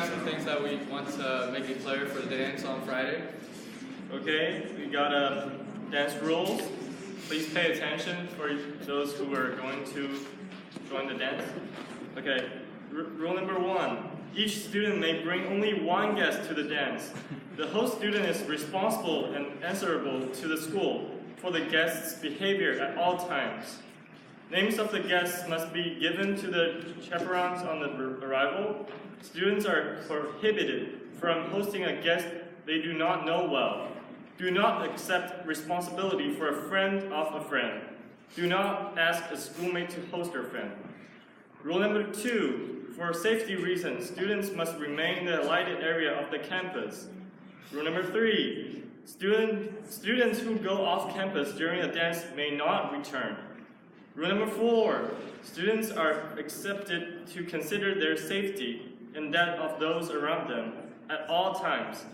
some things that we want to make it clear for the dance on Friday. Okay, we got dance rules. Please pay attention for those who are going to join the dance. Okay, rule number 1. Each student may bring only one guest to the dance. The host student is responsible and answerable to the school for the guest's behavior at all times. Names of the guests must be given to the chaperones on the arrival. Students are prohibited from hosting a guest they do not know well. Do not accept responsibility for a friend of a friend. Do not ask a schoolmate to host your friend. Rule number 2, for safety reasons, students must remain in the lighted area of the campus. Rule number 3, students who go off campus during a dance may not return. Rule number 4, students are accepted to consider their safety and that of those around them at all times.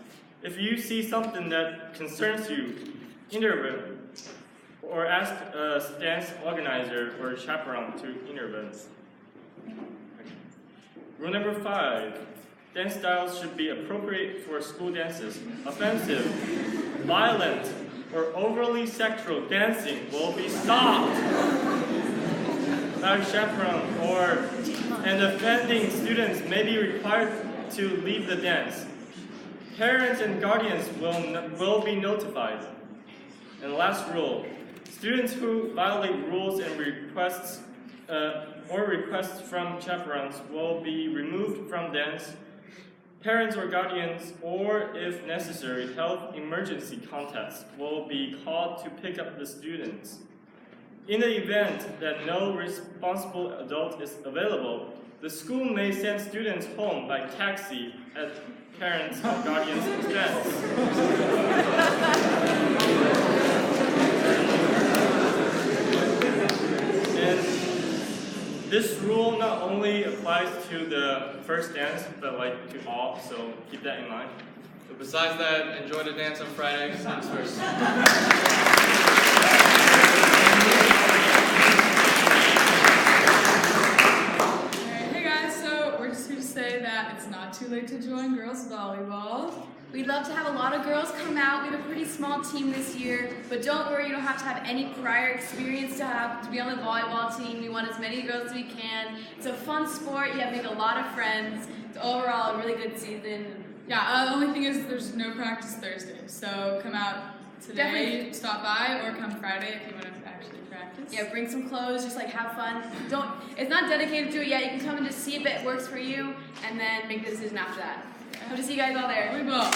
If you see something that concerns you, intervene or ask a dance organizer or chaperone to intervene. Rule number 5, dance styles should be appropriate for school dances. Offensive, violent, or overly sexual dancing will be stopped. Our chaperone and offending students may be required to leave the dance. Parents and guardians will be notified. And last rule, students who violate rules and requests from chaperones will be removed from dance. Parents or guardians, or if necessary, health emergency contacts will be called to pick up the students. In the event that no responsible adult is available, the school may send students home by taxi at parents' or guardians' expense. And this rule not only applies to the first dance, but to all, so keep that in mind. So besides that, enjoy the dance on Friday. Thanks first. It's not too late to join girls volleyball. We'd love to have a lot of girls come out. We have a pretty small team this year, but don't worry, you don't have to have any prior experience to be on the volleyball team. We want as many girls as we can. It's a fun sport. You have to make a lot of friends. It's overall a really good season. Yeah, the only thing is there's no practice Thursday, so come out today, Definitely. stop by, or come Friday if you want to actually practice. Yeah, bring some clothes, just have fun. It's not dedicated to it yet. You can come and just see if it works for you, and then make the decision after that. Hope to see you guys all there. Volleyball.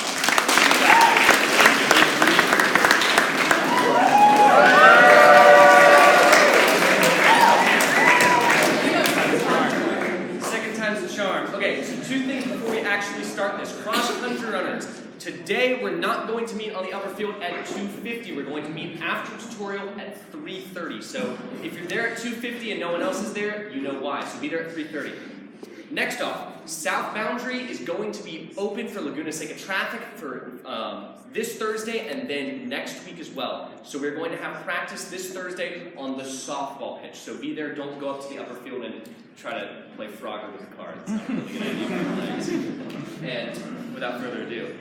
Second time's the charm. Okay, so 2 things before we actually start this. Cross-country runners. Today, we're not going to meet on the upper field at 2:50. We're going to meet after tutorial at 3:30. So if you're there at 2:50 and no one else is there, you know why. So be there at 3:30. Next off, South Boundary is going to be open for Laguna Seca traffic for this Thursday and then next week as well. So we're going to have practice this Thursday on the softball pitch. So be there, don't go up to the upper field and try to play Frogger with the cards. It's not really going to be your plans. And without further ado.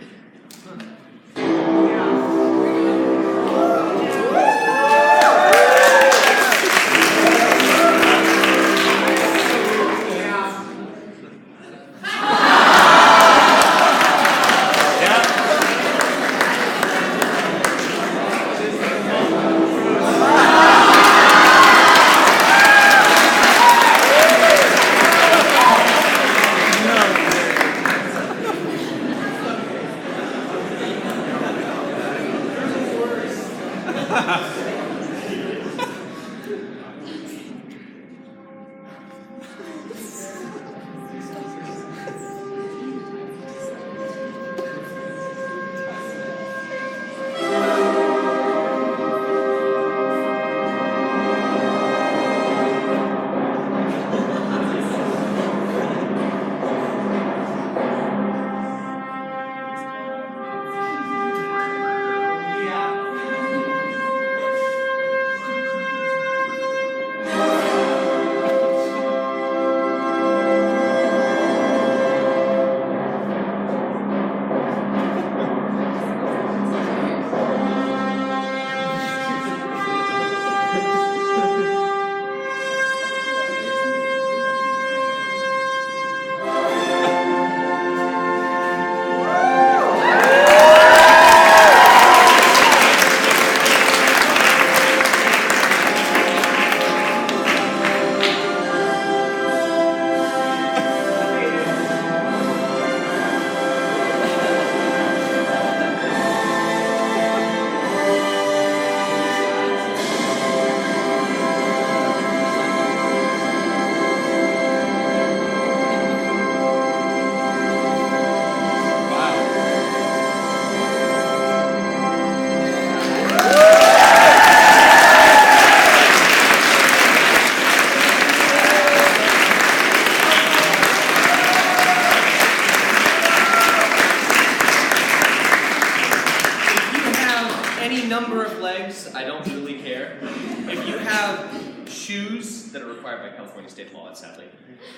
pants, I don't really care. If you have shoes that are required by California state law, sadly,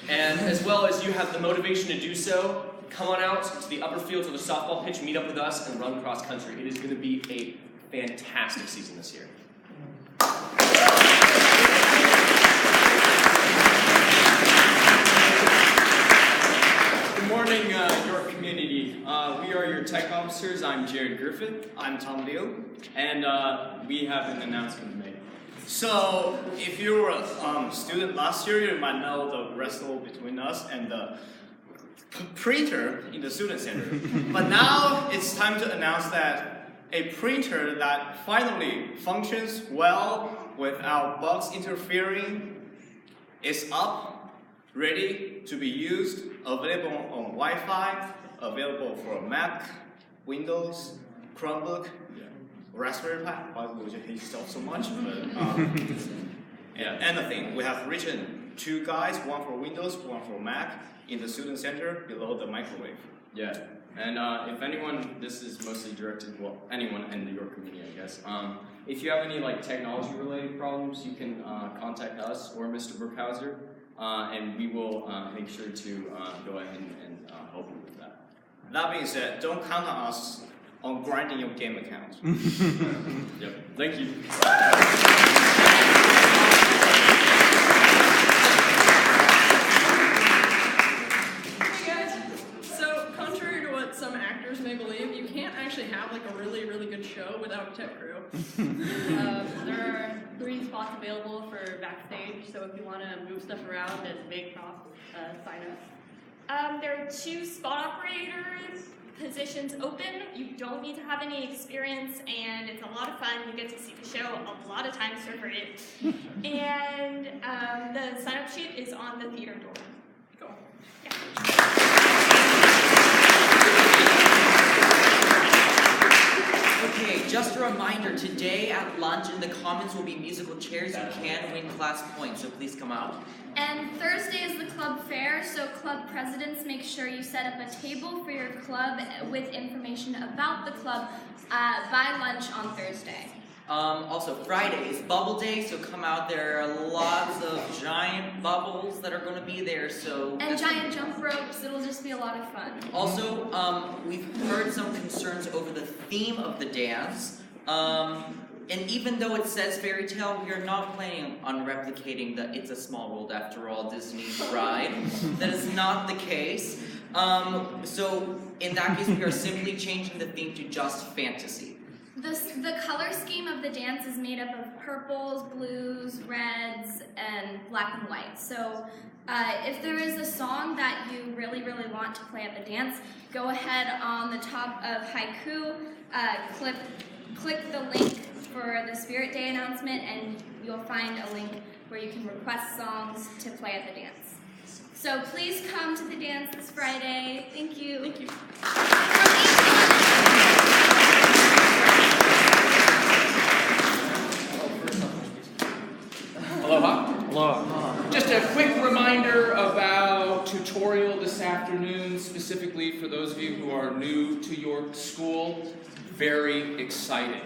and as well as you have the motivation to do so, come on out to the upper fields of the softball pitch, meet up with us, and run cross country. It is going to be a fantastic season this year. Good morning, York community. We are your tech officers. I'm Jared Griffith. I'm Tom Liu. And we have an announcement to make. So, if you were a student last year, you might know the wrestle between us and the printer in the student center. But now it's time to announce that a printer that finally functions well without bugs interfering is up, ready to be used, available on Wi-Fi, available for Mac, Windows, Chromebook, Raspberry Pi. Why would you hate yourself so much? But yeah, anything. We have written 2 guides, one for Windows, one for Mac, in the student center below the microwave. Yeah, and if anyone, this is mostly directed, well, anyone in the York community, I guess. If you have any like technology-related problems, you can contact us or Mr. Burkhauser, and we will make sure to go ahead and help you with that. That being said, don't count on us on grinding your game account. Yep. Thank you. Hey guys, so contrary to what some actors may believe, you can't actually have like a really, really good show without a tech crew. There are 3 spots available for backstage, so if you want to move stuff around and make props, sign up. There are 2 spot operators positions open. You don't need to have any experience, and it's a lot of fun. You get to see the show a lot of times for free. And the sign-up sheet is on the theater door. Cool. Yeah. Okay, just a reminder, today at lunch in the Commons will be musical chairs. You can win class points, so please come out. And Thursday is the club fair, so club presidents, make sure you set up a table for your club with information about the club by lunch on Thursday. Also, Friday is Bubble Day, so come out. There are lots of giant bubbles that are going to be there, so... And giant jump ropes, it'll just be a lot of fun. Also, we've heard some concerns over the theme of the dance. And even though it says fairy tale, we are not planning on replicating the It's a Small World After All Disney ride. That is not the case. So, in that case, we are simply changing the theme to just fantasy. The color scheme of the dance is made up of purples, blues, reds, and black and white. So if there is a song that you really, really want to play at the dance, go ahead on the top of Haiku, click the link for the Spirit Day announcement, and you'll find a link where you can request songs to play at the dance. So please come to the dance this Friday. Thank you. Thank you. Aloha. Aloha. Just a quick reminder about tutorial this afternoon, specifically for those of you who are new to York School. Very exciting.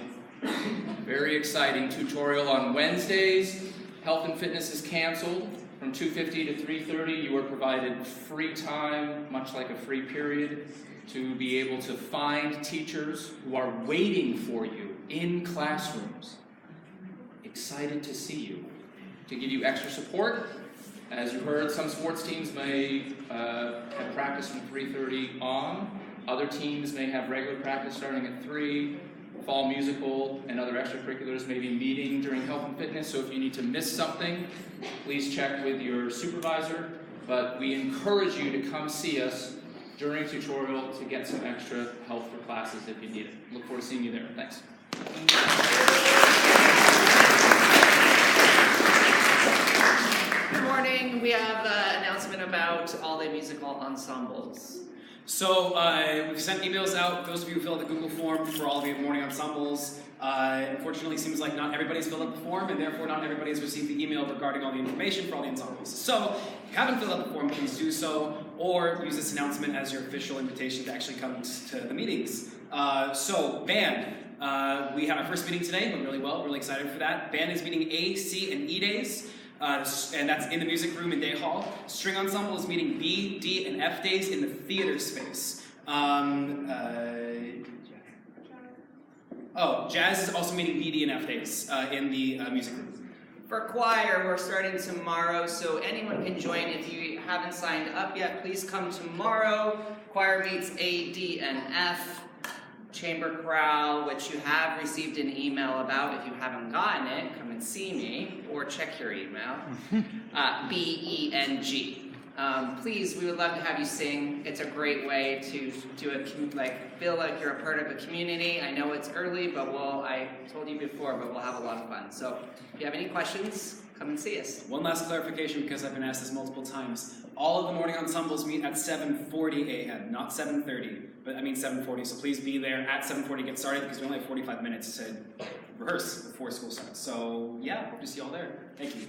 Very exciting tutorial on Wednesdays. Health and fitness is canceled. From 2:50 to 3:30, you are provided free time, much like a free period, to be able to find teachers who are waiting for you in classrooms. Excited to see you. To give you extra support. As you heard, some sports teams may have practice from 3:30 on. Other teams may have regular practice starting at 3. Fall musical and other extracurriculars may be meeting during health and fitness, so if you need to miss something, please check with your supervisor. But we encourage you to come see us during tutorial to get some extra help for classes if you need it. Look forward to seeing you there. Thanks. Good morning. We have an announcement about all the musical ensembles. So we've sent emails out, those of you who filled out the Google form for all the morning ensembles. Unfortunately, it seems like not everybody's filled out the form, and therefore not everybody has received the email regarding all the information for all the ensembles. So if you haven't filled out the form, please do so, or use this announcement as your official invitation to actually come to the meetings. So band, We had our first meeting today, went really well, really excited for that. Band is meeting A, C, and E days, and that's in the music room in Day Hall. String ensemble is meeting B, D, and F days in the theater space. Jazz is also meeting B, D, and F days in the music room. For choir, we're starting tomorrow, so anyone can join. If you haven't signed up yet, please come tomorrow. Choir meets A, D, and F. Chamber chorale, which you have received an email about. If you haven't gotten it, come and see me or check your email. B, E, and G. Please, we would love to have you sing. It's a great way to feel like you're a part of a community. I know it's early, but I told you before, but we'll have a lot of fun. So if you have any questions, come and see us. One last clarification, because I've been asked this multiple times. All of the morning ensembles meet at 7:40 a.m., not 7:30, but I mean 7:40. So please be there at 7:40 to get started, because we only have 45 minutes to rehearse before school starts. So yeah, hope to see you all there. Thank you.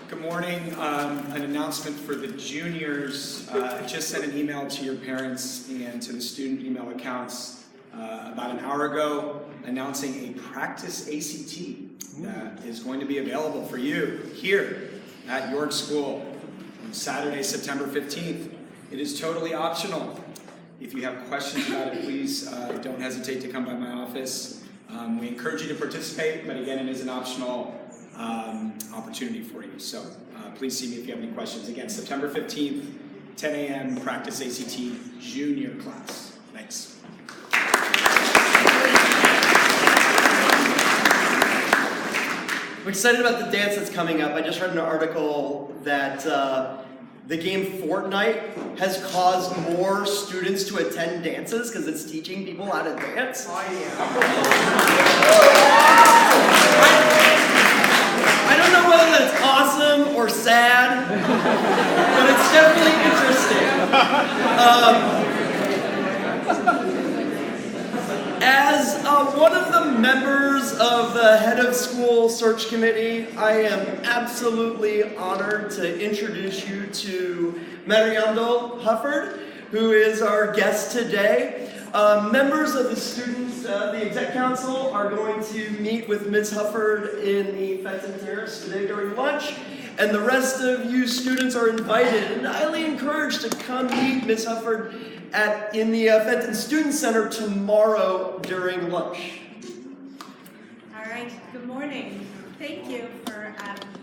Good morning. An announcement for the juniors. I just sent an email to your parents and to the student email accounts about an hour ago announcing a practice ACT that is going to be available for you here at York School on Saturday, September 15th. It is totally optional. If you have questions about it, please don't hesitate to come by my office. We encourage you to participate, but again, it is an optional opportunity for you. So please see me if you have any questions. Again, September 15th, 10 a.m., practice ACT junior class. Thanks. I'm excited about the dance that's coming up. I just read an article that the game Fortnite has caused more students to attend dances because it's teaching people how to dance. Oh, yeah. I don't know whether that's awesome or sad, but it's definitely interesting. As one of the members of the head of school search committee, I am absolutely honored to introduce you to Mariando Hufford, who is our guest today. Members of the students, the exec council are going to meet with Ms. Hufford in the Fenton Terrace today during lunch, and the rest of you students are invited and highly encouraged to come meet Ms. Hufford in the Fenton Student Center tomorrow during lunch. All right, good morning. Thank you for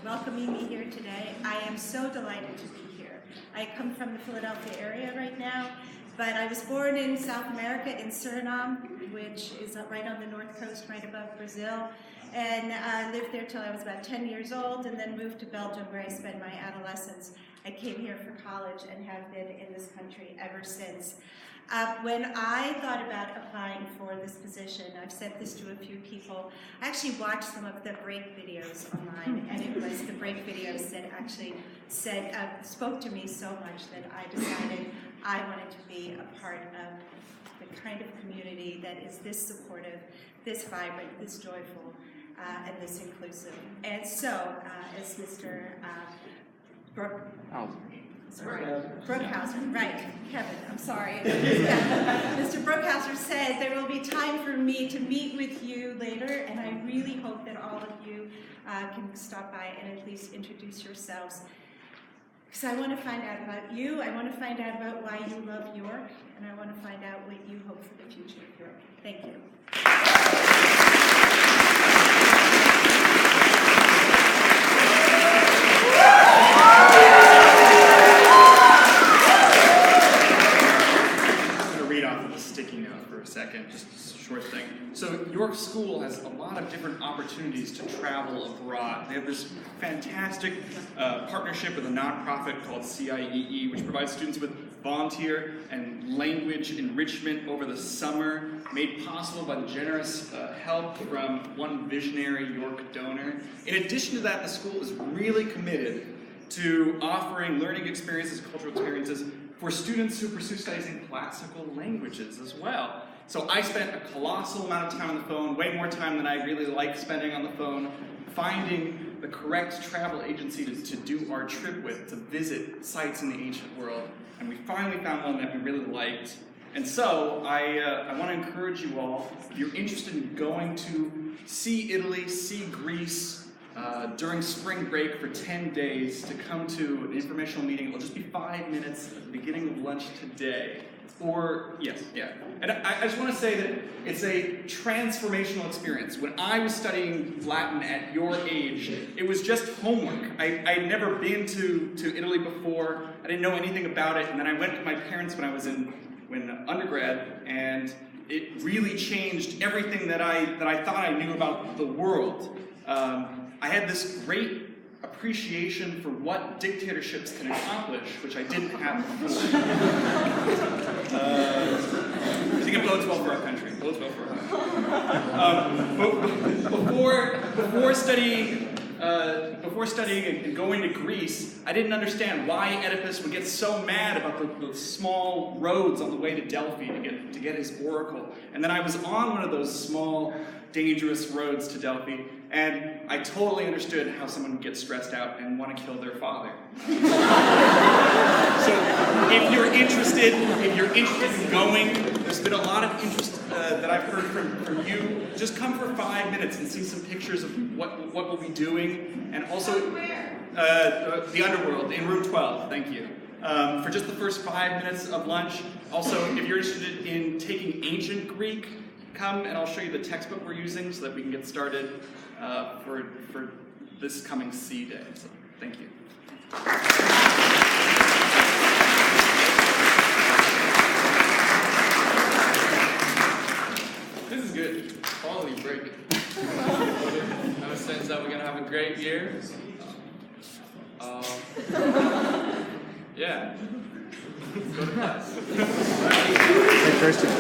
welcoming me here today. I am so delighted to be here. I come from the Philadelphia area right now, but I was born in South America, in Suriname, which is right on the north coast, right above Brazil. And I lived there till I was about 10 years old, and then moved to Belgium, where I spent my adolescence. I came here for college and have been in this country ever since. When I thought about applying for this position, I've said this to a few people, I actually watched some of the break videos online, and it was the break videos that actually spoke to me so much that I decided I wanted to be a part of the kind of community that is this supportive, this vibrant, this joyful, and this inclusive. And so, as Mr. Brookhauser, right, Kevin, I'm sorry. Mr. Brookhauser said there will be time for me to meet with you later, and I really hope that all of you can stop by and at least introduce yourselves. Because I want to find out about you, I want to find out about why you love York, and I want to find out what you hope for the future of York. Thank you. Second, just a short thing. So York School has a lot of different opportunities to travel abroad. They have this fantastic partnership with a nonprofit called CIEE, which provides students with volunteer and language enrichment over the summer, made possible by the generous help from one visionary York donor. In addition to that, the school is really committed to offering learning experiences, cultural experiences for students who pursue studies in classical languages as well. So I spent a colossal amount of time on the phone, way more time than I really like spending on the phone, finding the correct travel agency to do our trip with, to visit sites in the ancient world. And we finally found one that we really liked. And so I want to encourage you all, if you're interested in going to see Italy, see Greece during spring break for 10 days, to come to an informational meeting. It'll just be 5 minutes at the beginning of lunch today. Or, yes, yeah. And I just want to say that it's a transformational experience. When I was studying Latin at your age, it was just homework. I'd never been to Italy before. I didn't know anything about it. And then I went with my parents when I was in undergrad, and it really changed everything that I thought I knew about the world. I had this great appreciation for what dictatorships can accomplish, which I didn't have before. I think it bodes well for our country. It bodes well for our country. Before studying and going to Greece, I didn't understand why Oedipus would get so mad about the small roads on the way to Delphi to get his oracle. And then I was on one of those small, dangerous roads to Delphi, and I totally understood how someone would get stressed out and want to kill their father. So if you're interested in going, there's been a lot of interest that I've heard from you. Just come for 5 minutes and see some pictures of what we'll be doing, and also the underworld in room 12. Thank you. For just the first 5 minutes of lunch. Also, if you're interested in taking ancient Greek, come and I'll show you the textbook we're using so that we can get started for this coming C Day. So, thank you. This is good. Quality break. I have a sense that we're gonna have a great year. Yeah. Go to class. Hey, Kirsten.